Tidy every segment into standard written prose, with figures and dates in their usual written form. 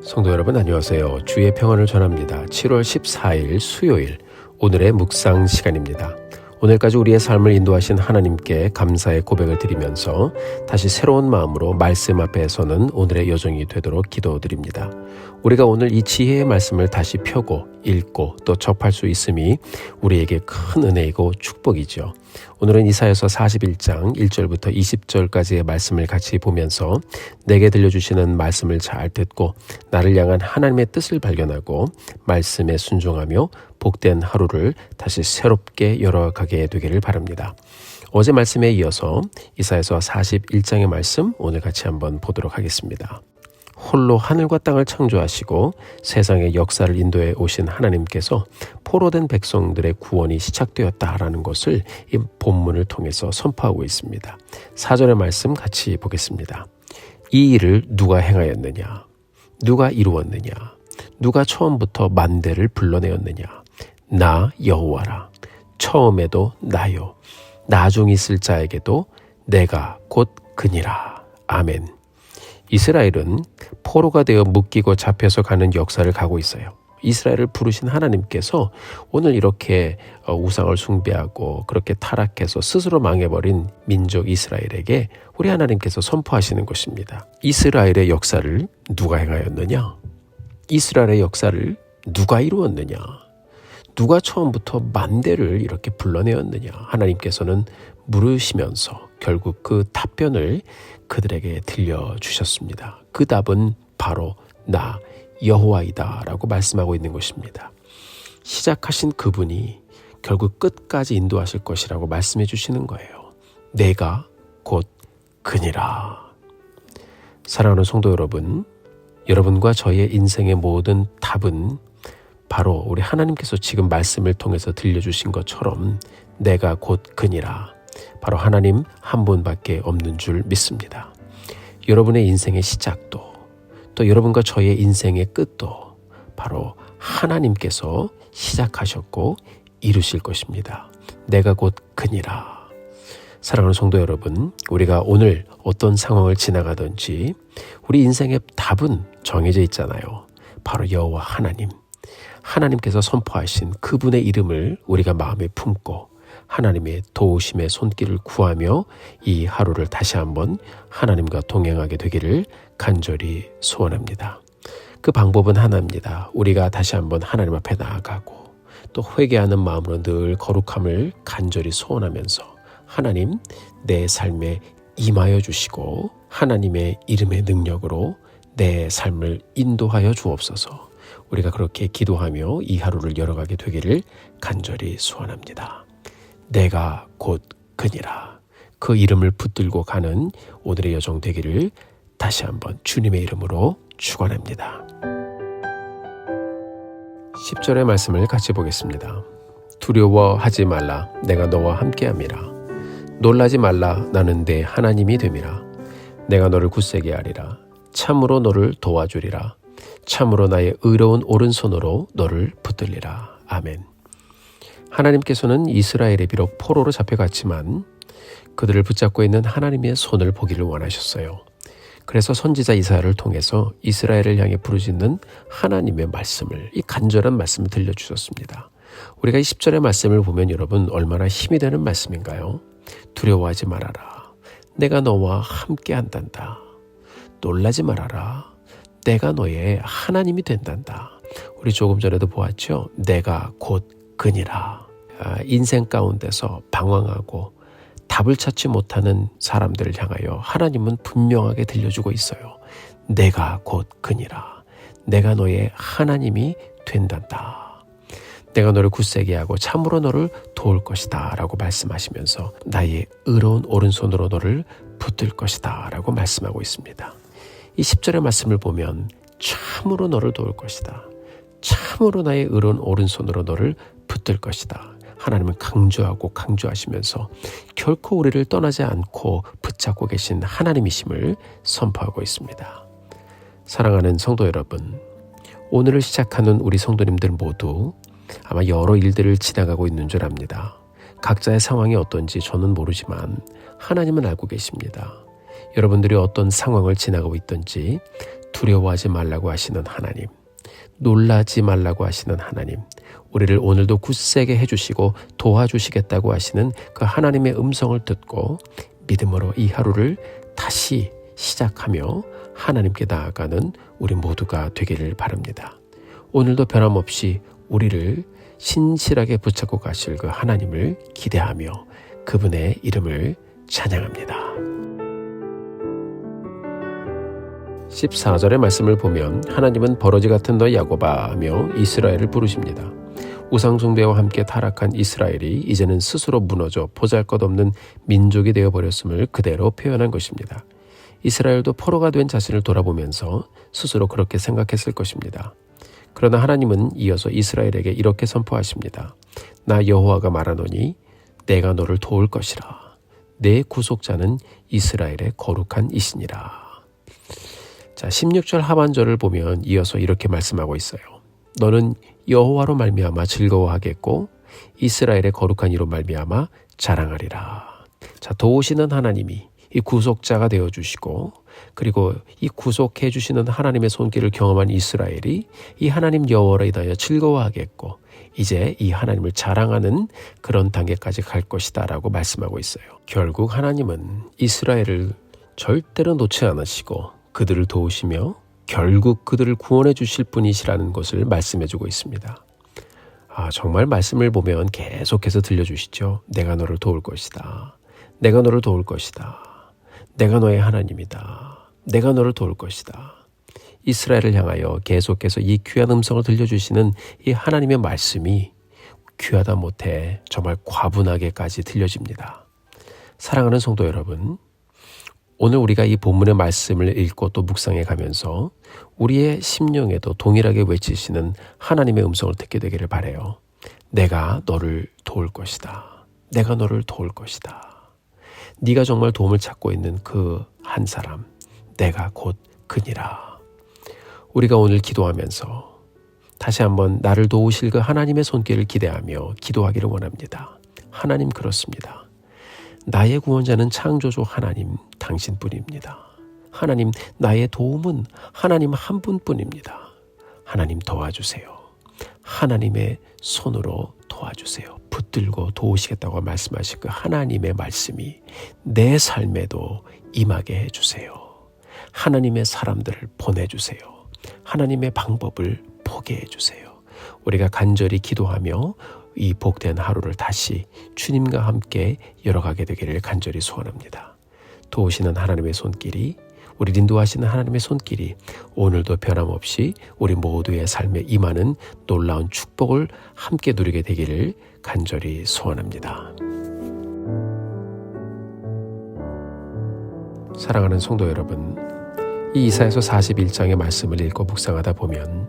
성도 여러분 안녕하세요. 주의 평안을 전합니다. 7월 14일 수요일 오늘의 묵상 시간입니다. 오늘까지 우리의 삶을 인도하신 하나님께 감사의 고백을 드리면서 다시 새로운 마음으로 말씀 앞에 서는 오늘의 여정이 되도록 기도드립니다. 우리가 오늘 이 지혜의 말씀을 다시 펴고 읽고 또 접할 수 있음이 우리에게 큰 은혜이고 축복이죠. 오늘은 이사야서 41장 1절부터 20절까지의 말씀을 같이 보면서 내게 들려주시는 말씀을 잘 듣고 나를 향한 하나님의 뜻을 발견하고 말씀에 순종하며 복된 하루를 다시 새롭게 열어가게 되기를 바랍니다. 어제 말씀에 이어서 이사야서 41장의 말씀 오늘 같이 한번 보도록 하겠습니다. 홀로 하늘과 땅을 창조하시고 세상의 역사를 인도해 오신 하나님께서 포로된 백성들의 구원이 시작되었다라는 것을 이 본문을 통해서 선포하고 있습니다. 4절의 말씀 같이 보겠습니다. 이 일을 누가 행하였느냐? 누가 이루었느냐? 누가 처음부터 만대를 불러내었느냐? 나 여호와라. 처음에도 나요. 나중 있을 자에게도 내가 곧 그니라. 아멘. 이스라엘은 포로가 되어 묶이고 잡혀서 가는 역사를 가고 있어요. 이스라엘을 부르신 하나님께서 오늘 이렇게 우상을 숭배하고 그렇게 타락해서 스스로 망해버린 민족 이스라엘에게 우리 하나님께서 선포하시는 것입니다. 이스라엘의 역사를 누가 행하였느냐? 이스라엘의 역사를 누가 이루었느냐? 누가 처음부터 만대를 이렇게 불러내었느냐? 하나님께서는 물으시면서 결국 그 답변을 그들에게 들려주셨습니다. 그 답은 바로 나 여호와이다 라고 말씀하고 있는 것입니다. 시작하신 그분이 결국 끝까지 인도하실 것이라고 말씀해 주시는 거예요. 내가 곧 그니라. 사랑하는 성도 여러분, 여러분과 저의 인생의 모든 답은 바로 우리 하나님께서 지금 말씀을 통해서 들려주신 것처럼 내가 곧 그니라. 바로 하나님 한 분밖에 없는 줄 믿습니다. 여러분의 인생의 시작도 또 여러분과 저의 인생의 끝도 바로 하나님께서 시작하셨고 이루실 것입니다. 내가 곧 그니라. 사랑하는 성도 여러분, 우리가 오늘 어떤 상황을 지나가든지 우리 인생의 답은 정해져 있잖아요. 바로 여호와 하나님. 하나님께서 선포하신 그분의 이름을 우리가 마음에 품고 하나님의 도우심의 손길을 구하며 이 하루를 다시 한번 하나님과 동행하게 되기를 간절히 소원합니다. 그 방법은 하나입니다. 우리가 다시 한번 하나님 앞에 나아가고 또 회개하는 마음으로 늘 거룩함을 간절히 소원하면서 하나님 내 삶에 임하여 주시고 하나님의 이름의 능력으로 내 삶을 인도하여 주옵소서. 우리가 그렇게 기도하며 이 하루를 열어가게 되기를 간절히 소원합니다. 내가 곧 그니라. 그 이름을 붙들고 가는 오늘의 여정 되기를 다시 한번 주님의 이름으로 축원합니다. 10절의 말씀을 같이 보겠습니다. 두려워하지 말라. 내가 너와 함께함이라. 놀라지 말라. 나는 내 하나님이 됨이라. 내가 너를 굳세게 하리라. 참으로 너를 도와주리라. 참으로 나의 의로운 오른손으로 너를 붙들리라. 아멘. 하나님께서는 이스라엘에 비록 포로로 잡혀갔지만 그들을 붙잡고 있는 하나님의 손을 보기를 원하셨어요. 그래서 선지자 이사야를 통해서 이스라엘을 향해 부르짖는 하나님의 말씀을, 이 간절한 말씀을 들려주셨습니다. 우리가 이 10절의 말씀을 보면 여러분 얼마나 힘이 되는 말씀인가요? 두려워하지 말아라. 내가 너와 함께 한단다. 놀라지 말아라. 내가 너의 하나님이 된단다. 우리 조금 전에도 보았죠? 내가 곧 그니라. 인생 가운데서 방황하고 답을 찾지 못하는 사람들을 향하여 하나님은 분명하게 들려주고 있어요. 내가 곧 그니라. 내가 너의 하나님이 된단다. 내가 너를 굳세게 하고 참으로 너를 도울 것이다 라고 말씀하시면서 나의 의로운 오른손으로 너를 붙들 것이다 라고 말씀하고 있습니다. 이 10절의 말씀을 보면 참으로 너를 도울 것이다. 참으로 나의 의로운 오른손으로 너를 붙들 것이다. 하나님은 강조하고 강조하시면서 결코 우리를 떠나지 않고 붙잡고 계신 하나님이심을 선포하고 있습니다. 사랑하는 성도 여러분, 오늘을 시작하는 우리 성도님들 모두 아마 여러 일들을 지나가고 있는 줄 압니다. 각자의 상황이 어떤지 저는 모르지만 하나님은 알고 계십니다. 여러분들이 어떤 상황을 지나가고 있든지 두려워하지 말라고 하시는 하나님, 놀라지 말라고 하시는 하나님, 우리를 오늘도 굳세게 해주시고 도와주시겠다고 하시는 그 하나님의 음성을 듣고 믿음으로 이 하루를 다시 시작하며 하나님께 나아가는 우리 모두가 되기를 바랍니다. 오늘도 변함없이 우리를 신실하게 붙잡고 가실 그 하나님을 기대하며 그분의 이름을 찬양합니다. 14절의 말씀을 보면 하나님은 버러지 같은 너 야곱아 하며 이스라엘을 부르십니다. 우상숭배와 함께 타락한 이스라엘이 이제는 스스로 무너져 보잘것없는 민족이 되어버렸음을 그대로 표현한 것입니다. 이스라엘도 포로가 된 자신을 돌아보면서 스스로 그렇게 생각했을 것입니다. 그러나 하나님은 이어서 이스라엘에게 이렇게 선포하십니다. 나 여호와가 말하노니 내가 너를 도울 것이라. 내 구속자는 이스라엘의 거룩한 이시니라. 자, 16절 하반절을 보면 이어서 이렇게 말씀하고 있어요. 너는 여호와로 말미암아 즐거워하겠고 이스라엘의 거룩한 이로 말미암아 자랑하리라. 자, 도우시는 하나님이 이 구속자가 되어주시고 그리고 이 구속해 주시는 하나님의 손길을 경험한 이스라엘이 이 하나님 여호와로 인하여 즐거워하겠고 이제 이 하나님을 자랑하는 그런 단계까지 갈 것이다 라고 말씀하고 있어요. 결국 하나님은 이스라엘을 절대로 놓지 않으시고 그들을 도우시며 결국 그들을 구원해 주실 분이시라는 것을 말씀해 주고 있습니다. 정말 말씀을 보면 계속해서 들려주시죠. 내가 너를 도울 것이다. 내가 너를 도울 것이다. 내가 너의 하나님이다. 내가 너를 도울 것이다. 이스라엘을 향하여 계속해서 이 귀한 음성을 들려주시는 이 하나님의 말씀이 귀하다 못해 정말 과분하게까지 들려집니다. 사랑하는 성도 여러분, 오늘 우리가 이 본문의 말씀을 읽고 또 묵상해 가면서 우리의 심령에도 동일하게 외치시는 하나님의 음성을 듣게 되기를 바라요. 내가 너를 도울 것이다. 내가 너를 도울 것이다. 네가 정말 도움을 찾고 있는 그 한 사람, 내가 곧 그니라. 우리가 오늘 기도하면서 다시 한번 나를 도우실 그 하나님의 손길을 기대하며 기도하기를 원합니다. 하나님 그렇습니다. 나의 구원자는 창조주 하나님 당신뿐입니다. 하나님 나의 도움은 하나님 한 분뿐입니다. 하나님 도와주세요. 하나님의 손으로 도와주세요. 붙들고 도우시겠다고 말씀하신 그 하나님의 말씀이 내 삶에도 임하게 해주세요. 하나님의 사람들을 보내주세요. 하나님의 방법을 보게 해주세요. 우리가 간절히 기도하며 이 복된 하루를 다시 주님과 함께 열어가게 되기를 간절히 소원합니다. 도우시는 하나님의 손길이, 우리 인도하시는 하나님의 손길이 오늘도 변함없이 우리 모두의 삶에 임하는 놀라운 축복을 함께 누리게 되기를 간절히 소원합니다. 사랑하는 성도 여러분, 이 이사야서 41장의 말씀을 읽고 묵상하다 보면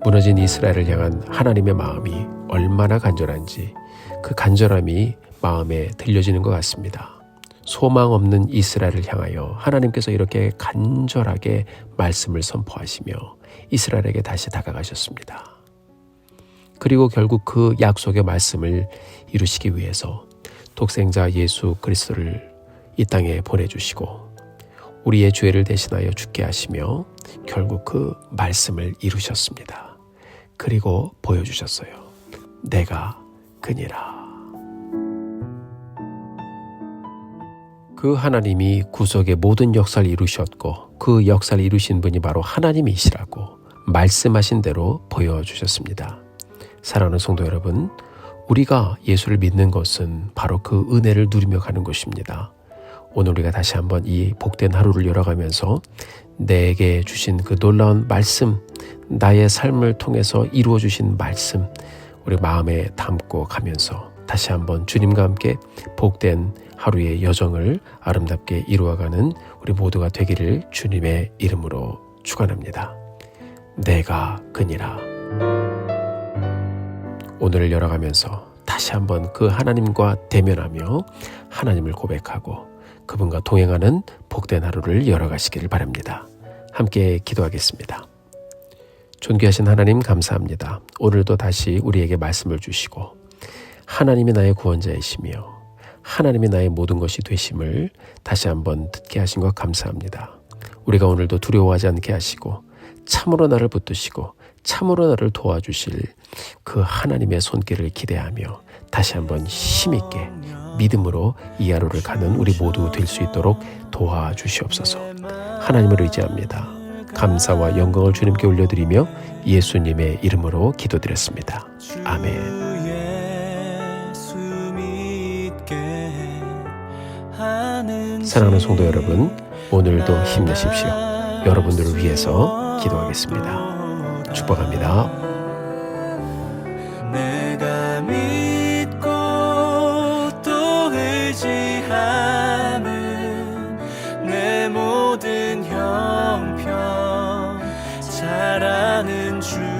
무너진 이스라엘을 향한 하나님의 마음이 얼마나 간절한지 그 간절함이 마음에 들려지는 것 같습니다. 소망 없는 이스라엘을 향하여 하나님께서 이렇게 간절하게 말씀을 선포하시며 이스라엘에게 다시 다가가셨습니다. 그리고 결국 그 약속의 말씀을 이루시기 위해서 독생자 예수 그리스도를 이 땅에 보내주시고 우리의 죄를 대신하여 죽게 하시며 결국 그 말씀을 이루셨습니다. 그리고 보여주셨어요. 내가 그니라. 그 하나님이 구속의 모든 역사를 이루셨고 그 역사를 이루신 분이 바로 하나님이시라고 말씀하신 대로 보여주셨습니다. 사랑하는 성도 여러분, 우리가 예수를 믿는 것은 바로 그 은혜를 누리며 가는 것입니다. 오늘 우리가 다시 한번 이 복된 하루를 열어가면서 내게 주신 그 놀라운 말씀, 나의 삶을 통해서 이루어 주신 말씀, 우리 마음에 담고 가면서 다시 한번 주님과 함께 복된 하루의 여정을 아름답게 이루어가는 우리 모두가 되기를 주님의 이름으로 축원합니다. 내가 그니라. 오늘을 열어가면서 다시 한번 그 하나님과 대면하며 하나님을 고백하고 그분과 동행하는 복된 하루를 열어가시기를 바랍니다. 함께 기도하겠습니다. 존귀하신 하나님 감사합니다. 오늘도 다시 우리에게 말씀을 주시고 하나님이 나의 구원자이시며 하나님이 나의 모든 것이 되심을 다시 한번 듣게 하신 것 감사합니다. 우리가 오늘도 두려워하지 않게 하시고 참으로 나를 붙드시고 참으로 나를 도와주실 그 하나님의 손길을 기대하며 다시 한번 힘있게 믿음으로 이 하루를 가는 우리 모두 될 수 있도록 도와주시옵소서. 하나님을 의지합니다. 감사와 영광을 주님께 올려드리며 예수님의 이름으로 기도드렸습니다. 아멘. 사랑하는 성도 여러분, 오늘도 힘내십시오. 여러분들을 위해서 기도하겠습니다. 축복합니다. 내가 믿고 또 의지함은 내 모든 형편 잘 아는 주